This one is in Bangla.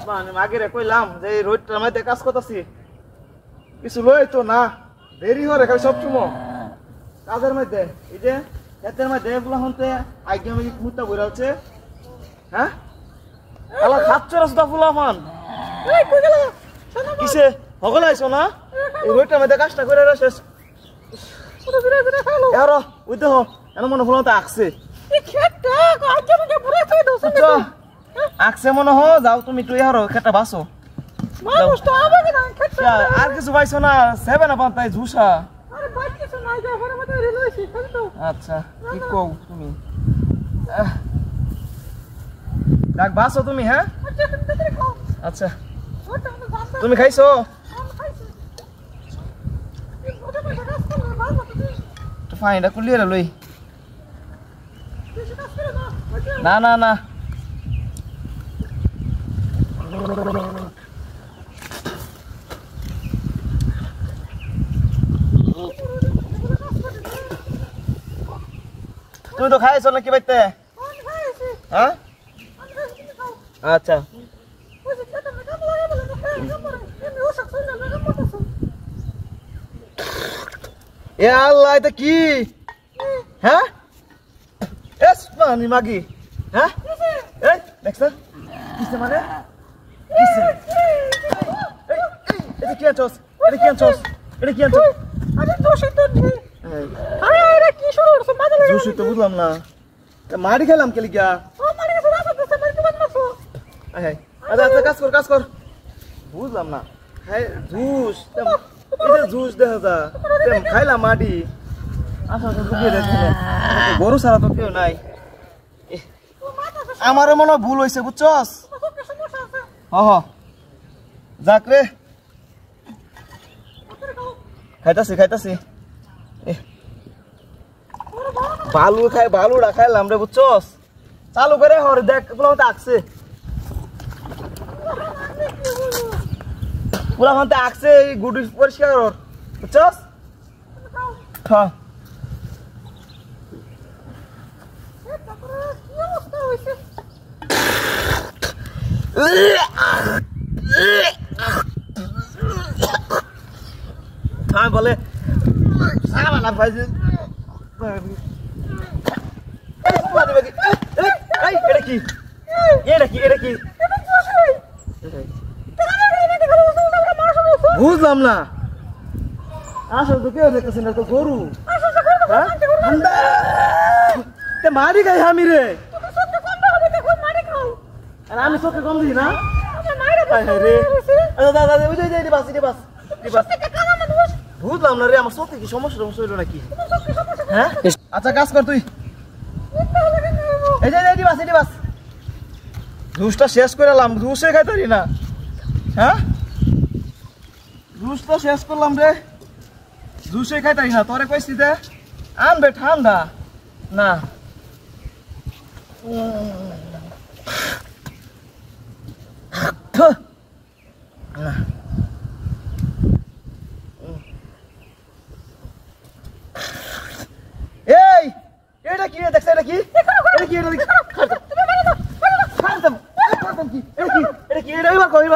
মানে আগে রে কইলাম যে এই রোডটার মধ্যে কাজ করতেছি কিছু লই তো না দেরি হরে খালি সব সময় কাজের মধ্যে এই যে এতের মধ্যে এগুলো হতে আগে আমি মুত্তা বইরা আছে হ্যাঁ আলা খাচ্ছ রাস্তা ফুলাফান এই কই গেল কিসে হগল আইছো না এই রোডটার মধ্যে কাজটা করে শেষ পুরো বিরা বিরা খালো ইয়ারো ওই দেখো এমন মনে ফুলাতে আকছে এই খেটটা আগে আমাকে পুরো খাই দাও শুনে আকছে মনে হো যাও তুমি তুই হারো খেটটা বাসো মানুষ তো আমাকে না খেটটা আর কিছু পাইছো না সেভেন আপ তাই ঝুসা আরে ভাই কিছু নাই যা ঘরের মধ্যে রিলেছি খালি তো আচ্ছা কি কও তুমি ডাক বাসো তুমি হ্যাঁ আচ্ছা তুমি তাড়াতাড়ি খাও আচ্ছা তুমি খাইছো আমি খাইছি এই ওটা কাজ করলে ভালো তো ফাইনটা কুলিয়ে লই না না না তুই তো খাইছ নাকি বাইতে হ্যাঁ আচ্ছা এ আল্লাহ এটা কি হ্যাঁ এস পানি মাগি হ্যাঁ এই দেখছ কিসে মানে কিসে এটা কি আনছস এটা কি আনছস এটা কি আনছস আরে দোষই তো নেই আরে আরে কি শুরু হইছে মাথা লাগা দোষই তো বুঝলাম না মারি খেলাম কে লিগা ও মারি গেছে রাস্তা দিতে মারি কি বানমাছো আয় আচ্ছা আচ্ছা কাজ কর বুঝলাম না হ্যাঁ জুস এটা জুস দেখা যা খাইলাম মাটি আচ্ছা আচ্ছা বুঝিয়ে দেখছি গরু ছাড়া তো কেউ নাই আমারও মনে ভুল হয়েছে বুঝছস হ যাক রে খাইতাছি বালুটা খাইলাম রে বুঝছস চালু করে হরে দেখ পুরা আকছে পুরা হতে আকছে গুড পরিষ্কার কর বুঝছস হ্যাঁ হ্যাঁ বলে সাবানা ভাইছে বুঝলাম না আসল তো কেউ দেখতেছে না তো গরু মারি খাই আমি রে আমি চোখে কম দিই না বুঝলাম না রে আমার চোখে কি সমস্যা হইলো নাকি হ্যাঁ আচ্ছা কাজ কর তুই এই যে বাস জুসটা শেষ করে এলাম জুসে খাইতারি না হ্যাঁ জুসটা শেষ করলাম রে জুসে খাইতারি না তোরে কইছি দে আনবে ঠান্ডা না এই এটা কি দেখছ এটা কি এটা কি এটা কি এটা কি এটা কি এটা এবার কই